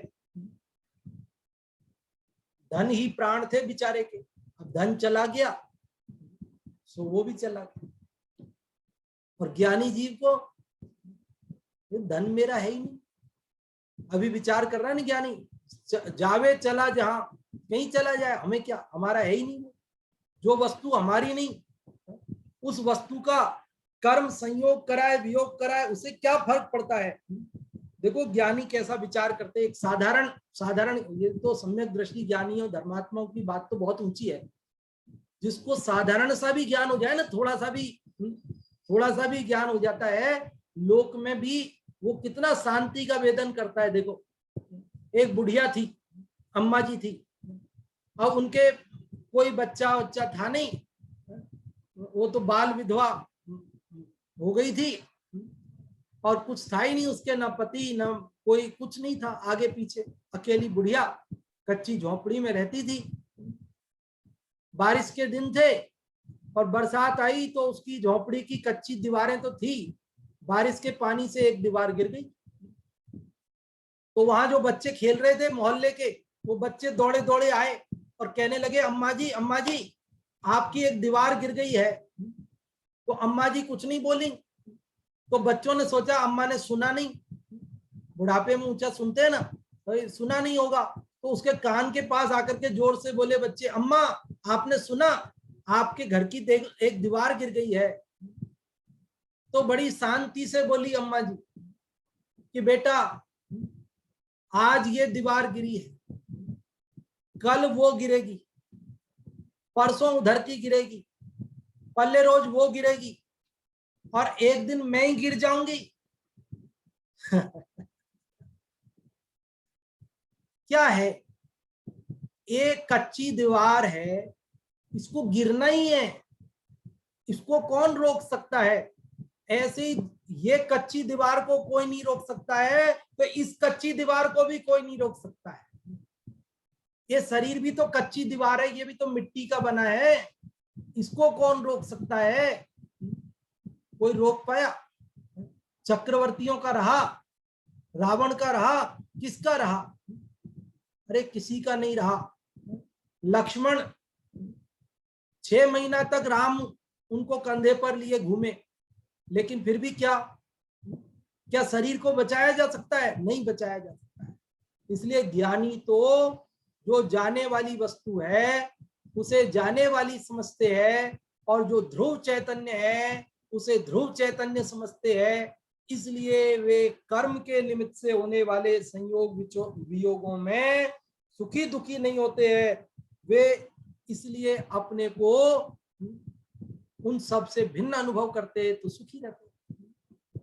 धन ही प्राण थे बेचारे के, अब धन चला गया सो वो भी चला गया। और ज्ञानी जीव को धन मेरा है ही नहीं, अभी विचार कर रहा है ना ज्ञानी, जावे चला जहां कहीं चला जाए, हमें क्या, हमारा है ही नहीं। जो वस्तु हमारी नहीं, उस वस्तु का कर्म संयोग कराए वियोग कराए, उसे क्या फर्क पड़ता है। देखो ज्ञानी कैसा विचार करते हैं। एक साधारण ये तो सम्यक दृष्टि ज्ञानियों धर्मात्माओं की बात तो बहुत ऊंची है। जिसको साधारण सा भी ज्ञान हो जाए ना, थोड़ा सा भी ज्ञान हो जाता है, लोक में भी वो कितना शांति का वेदन करता है। देखो एक बुढ़िया थी, अम्मा जी थी, अब उनके कोई बच्चा था नहीं, वो तो बाल विधवा हो गई थी और कुछ था ही नहीं उसके, ना पति ना कोई, कुछ नहीं था आगे पीछे, अकेली बुढ़िया कच्ची झोपड़ी में रहती थी। बारिश के दिन थे और बरसात आई तो उसकी झोपड़ी की कच्ची दीवारें तो थी, बारिश के पानी से एक दीवार गिर गई। तो वहां जो बच्चे खेल रहे थे मोहल्ले के, वो बच्चे दौड़े दौड़े आए और कहने लगे अम्मा जी आपकी एक दीवार गिर गई है। तो अम्मा जी कुछ नहीं बोली। तो बच्चों ने सोचा अम्मा ने सुना नहीं, बुढ़ापे में ऊंचा सुनते हैं ना, तो सुना नहीं होगा, तो उसके कान के पास आकर के जोर से बोले बच्चे, अम्मा आपने सुना, आपके घर की एक दीवार गिर गई है। तो बड़ी शांति से बोली अम्मा जी कि बेटा आज ये दीवार गिरी है, कल वो गिरेगी, परसों उधर की गिरेगी, पल्ले रोज वो गिरेगी और एक दिन मैं ही गिर जाऊंगी। क्या है, एक कच्ची दीवार है, इसको गिरना ही है, इसको कौन रोक सकता है। ऐसे ही ये कच्ची दीवार को कोई नहीं रोक सकता है, तो इस कच्ची दीवार को भी कोई नहीं रोक सकता है। ये शरीर भी तो कच्ची दीवार है, ये भी तो मिट्टी का बना है, इसको कौन रोक सकता है। कोई रोक पाया? चक्रवर्तियों का रहा, रावण का रहा, किसका रहा? अरे किसी का नहीं रहा। लक्ष्मण 6 महीना तक राम उनको कंधे पर लिए घूमे, लेकिन फिर भी क्या शरीर को बचाया जा सकता है? नहीं बचाया जा सकता है। इसलिए ज्ञानी तो जो जाने वाली वस्तु है उसे जाने वाली समझते हैं, और जो ध्रुव चैतन्य है उसे ध्रुव चैतन्य समझते हैं। इसलिए वे कर्म के निमित्त से होने वाले संयोग वियोगों में सुखी दुखी नहीं होते हैं। वे इसलिए अपने को उन सब से भिन्न अनुभव करते तो सुखी रहते।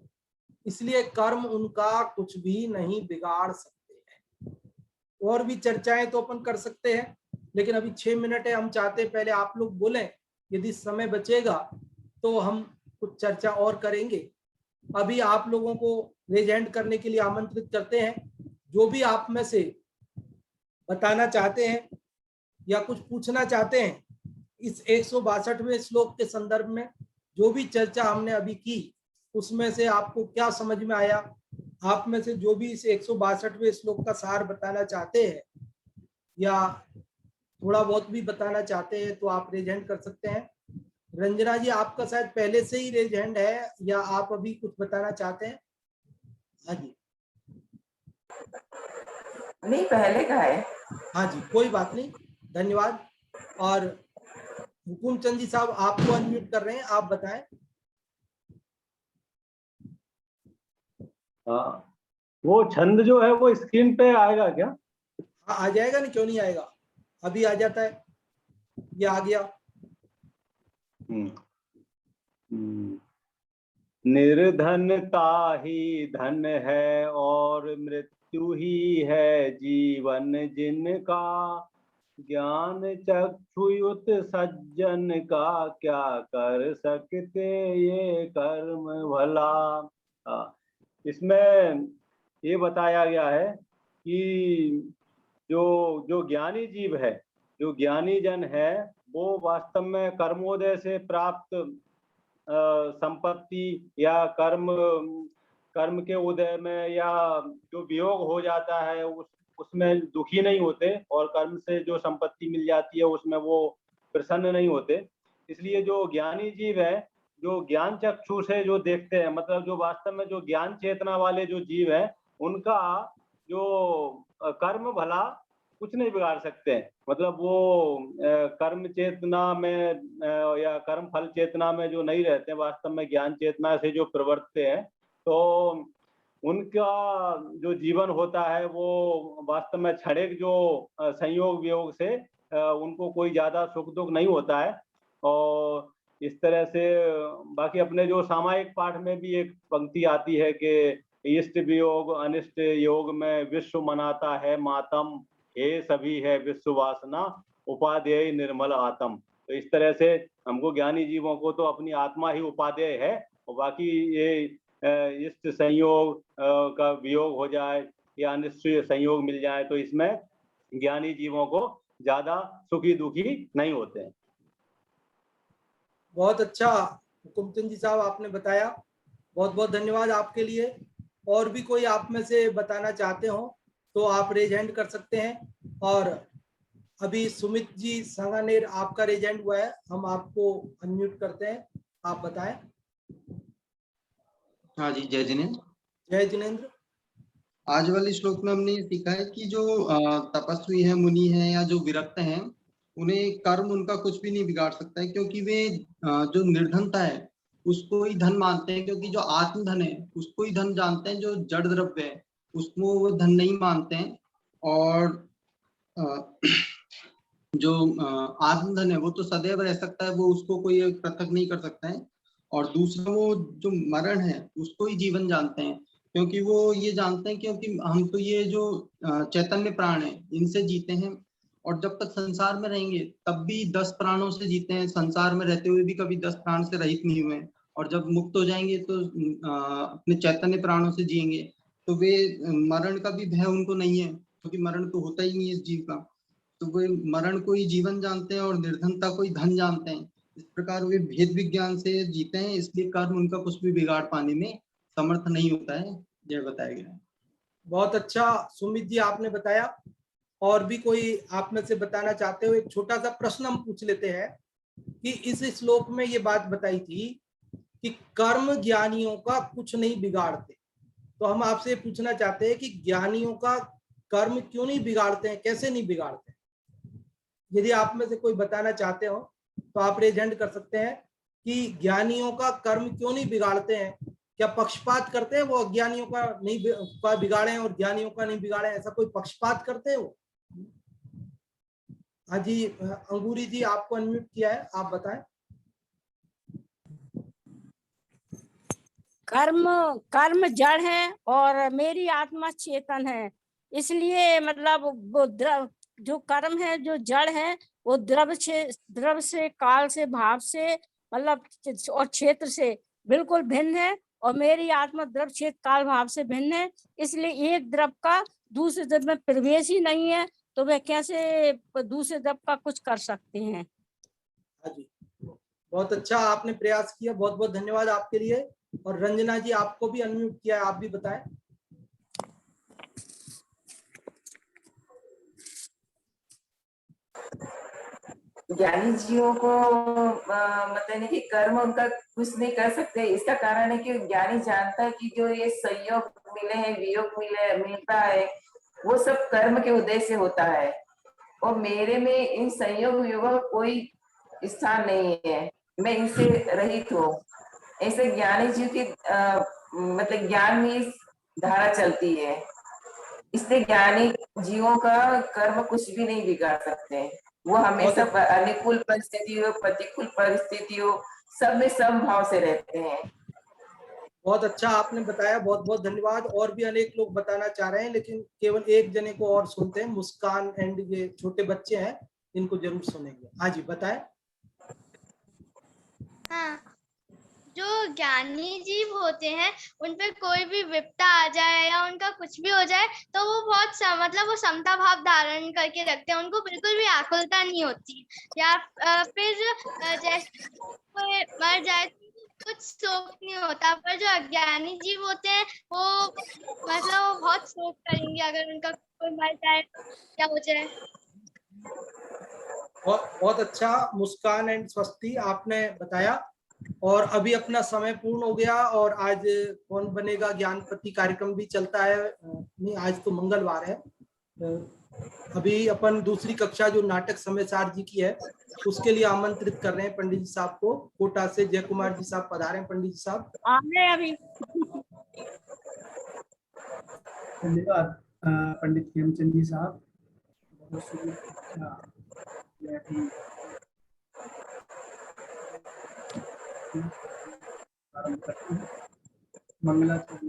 इसलिए कर्म उनका कुछ भी नहीं बिगाड़ सकते हैं। और भी चर्चाएं तो अपन कर सकते हैं, लेकिन अभी 6 मिनट है, हम चाहते पहले आप लोग बोलें, यदि समय बचेगा तो हम कुछ चर्चा और करेंगे। अभी आप लोगों को रेज हैंड करने के लिए आमंत्रित करते हैं। जो भी आप में से बताना चाहते हैं या कुछ पूछना चाहते हैं इस 162वें श्लोक के संदर्भ में, जो भी चर्चा हमने अभी की उसमें से आपको क्या समझ में आया, आप में से जो भी इस 162वें श्लोक का सार बताना चाहते हैं या थोड़ा बहुत भी बताना चाहते हैं तो आप रेज हैंड कर सकते हैं। रंजना जी आपका शायद पहले से ही रेज हैंड है, या आप अभी कुछ बताना चाहते हैं? हाँ जी, नहीं पहले का है। हाँ जी, कोई बात नहीं, धन्यवाद। और हुकुम चंद जी साहब आपको अनम्यूट कर रहे हैं, आप बताएं। वो छंद जो है वो स्क्रीन पे आएगा क्या? हाँ आ जाएगा, नहीं क्यों नहीं आएगा, अभी आ जाता है, ये आ गया। निर्धनता ही धन है और मृत्यु ही है जीवन जिनका, ज्ञान चक्षुयुत सज्जन का क्या कर सकते ये कर्म भला। इसमें ये बताया गया है कि जो ज्ञानी जीव है, जो ज्ञानी जन है, वो वास्तव में कर्मोदय से प्राप्त संपत्ति या कर्म के उदय में या जो वियोग हो जाता है उसमें दुखी नहीं होते, और कर्म से जो संपत्ति मिल जाती है उसमें वो प्रसन्न नहीं होते। इसलिए जो ज्ञानी जीव है, जो ज्ञान चक्षु से जो देखते हैं, मतलब जो वास्तव में जो ज्ञान चेतना वाले जो जीव है, उनका जो कर्म भला कुछ नहीं बिगाड़ सकते हैं। मतलब वो कर्म चेतना में या कर्म फल चेतना में जो नहीं रहते, वास्तव में ज्ञान चेतना से जो प्रवर्तते हैं, तो उनका जो जीवन होता है वो वास्तव में क्षणिक जो संयोग वियोग से उनको कोई ज्यादा सुख दुख नहीं होता है। और इस तरह से बाकी अपने जो सामायिक पाठ में भी एक पंक्ति आती है कि इष्ट वियोग अनिष्ट योग में विश्व मनाता है मातम, हे सभी है विश्व वासना उपादेय निर्मल आत्म। तो इस तरह से हमको ज्ञानी जीवों को तो अपनी आत्मा ही उपादेय है, और बाकी ये इष्ट संयोग का वियोग हो जाए या अनिष्ट संयोग मिल जाए तो इसमें ज्ञानी जीवों को ज्यादा सुखी दुखी नहीं होते हैं। बहुत अच्छा हुकुमचंद जी साहब आपने बताया, बहुत बहुत धन्यवाद आपके लिए। और भी कोई आप में से बताना चाहते हो तो आप रेज हैंड कर सकते हैं। और अभी सुमित जी संगानेर आपका रेज हैंड हुआ है, हम आपको अनम्यूट करते हैं, आप बताएं। हाँ जी, जय जिनेंद्र। जय जिनेंद्र। आज वाले श्लोक में हमने ये सीखा है कि जो तपस्वी है, मुनि है या जो विरक्त हैं, उन्हें कर्म उनका कुछ भी नहीं बिगाड़ सकता है, क्योंकि वे जो निर्धनता है उसको ही धन मानते हैं, क्योंकि जो आत्मधन है उसको ही धन जानते हैं, जो जड़ द्रव्य है उसको वो धन नहीं मानते हैं। और जो आत्मधन है वो तो सदैव रह सकता है, वो उसको कोई पृथक नहीं कर सकता है। और दूसरा वो जो मरण है उसको ही जीवन जानते हैं, क्योंकि वो ये जानते हैं क्योंकि हम तो ये जो चैतन्य प्राण है इनसे जीते हैं, और जब तक संसार में रहेंगे तब भी 10 प्राणों से जीते हैं, संसार में रहते हुए भी कभी 10 प्राण से रहित नहीं हुए। और जब मुक्त हो जाएंगे तो अपने चैतन्य प्राणों से जिएंगे, तो वे मरण का भी भय उनको नहीं है, क्योंकि मरण तो होता ही नहीं है इस जीव का। तो वे मरण को ही जीवन जानते हैं और निर्धनता को ही धन जानते हैं। इस प्रकार वे भेद विज्ञान से जीते हैं, इसलिए कर्म उनका कुछ भी बिगाड़ पाने में समर्थ नहीं होता है, यह बताया गया है। बहुत अच्छा सुमित जी आपने बताया। और भी कोई आप में से बताना चाहते हो? एक छोटा सा प्रश्न हम पूछ लेते हैं कि इस श्लोक में ये बात बताई थी कि कर्म ज्ञानियों का कुछ नहीं बिगाड़ते, तो हम आपसे पूछना चाहते हैं कि ज्ञानियों का कर्म क्यों नहीं बिगाड़ते हैं, कैसे नहीं बिगाड़ते? यदि आप में से कोई बताना चाहते हो तो आप रेज हैंड कर सकते हैं कि ज्ञानियों का कर्म क्यों नहीं बिगाड़ते हैं। क्या पक्षपात करते हैं वो, अज्ञानियों का नहीं बिगाड़े और ज्ञानियों का नहीं बिगाड़े, ऐसा कोई पक्षपात करते हैं वो? हाँ जी, अंगूरी जी आपको अनम्यूट किया है, आप बताएं। कर्म जड़ है और मेरी आत्मा चेतन है, इसलिए मतलब वो जो कर्म है जो जड़ है वो द्रव्य से काल से भाव से मतलब और क्षेत्र से बिल्कुल भिन्न है, और मेरी आत्मा द्रव्य क्षेत्र काल भाव से भिन्न है। इसलिए एक द्रव्य का दूसरे द्रव्य में प्रवेश ही नहीं है, तो वे कैसे दूसरे द्रव्य का कुछ कर सकते हैं। हाँ जी, बहुत अच्छा आपने प्रयास किया, बहुत बहुत धन्यवाद आपके लिए। और रंजना जी आपको भी अनम्यूट किया है, आप भी बताएं। ज्ञानी जीवों को मतलब नहीं कि कर्म उनका कुछ नहीं कर सकते। इसका कारण है कि ज्ञानी जानता है कि जो ये संयोग मिले हैं, वियोग मिलता है, वो सब कर्म के उद्देश्य से होता है, और मेरे में इन संयोग वियोग का कोई स्थान नहीं है, मैं इनसे रहित हूँ। ऐसे ज्ञानी जीव की मतलब ज्ञान में धारा चलती है। इसलिए ज्ञानी जीवों का कर्म कुछ भी नहीं बिगाड़ सकते। वो हमेशा अनुकूल परिस्थिति हो, प्रतिकूल परिस्थिति हो, सब में समभाव से रहते हैं। बहुत अच्छा आपने बताया, बहुत बहुत धन्यवाद। और भी अनेक लोग बताना चाह रहे हैं, लेकिन केवल एक जने को और सुनते हैं, मुस्कान एंड ये छोटे बच्चे हैं, इनको जरूर सुनेंगे। हाँ जी बताएं। हाँ, जो ज्ञानी जीव होते हैं उन पे कोई भी विपदा आ जाए या उनका कुछ भी हो जाए तो वो बहुत मतलब वो समता भाव धारण करके रखते हैं, उनको बिल्कुल भी आकुलता नहीं होती। या फिर जैसे कोई मर जाए तो कुछ शोक नहीं होता, पर जो अज्ञानी जीव होते हैं वो मतलब वो बहुत शोक करेंगे अगर उनका कोई मर जाए या हो जाए। बहुत अच्छा मुस्कान एंड स्वस्ति आपने बताया। और अभी अपना समय पूर्ण हो गया और आज कौन बनेगा ज्ञानपति कार्यक्रम भी चलता है। नहीं, आज तो मंगलवार है। अभी अपन दूसरी कक्षा जो नाटक समय सार जी की है उसके लिए आमंत्रित कर रहे हैं पंडित जी साहब को। कोटा से जय कुमार जी साहब पधारे। पंडित जी साहब अभी धन्यवाद पंडित हेमचंद जी साहब। बहुत शुक्रिया। प्रारंभ करते हैं। मंगलाचरण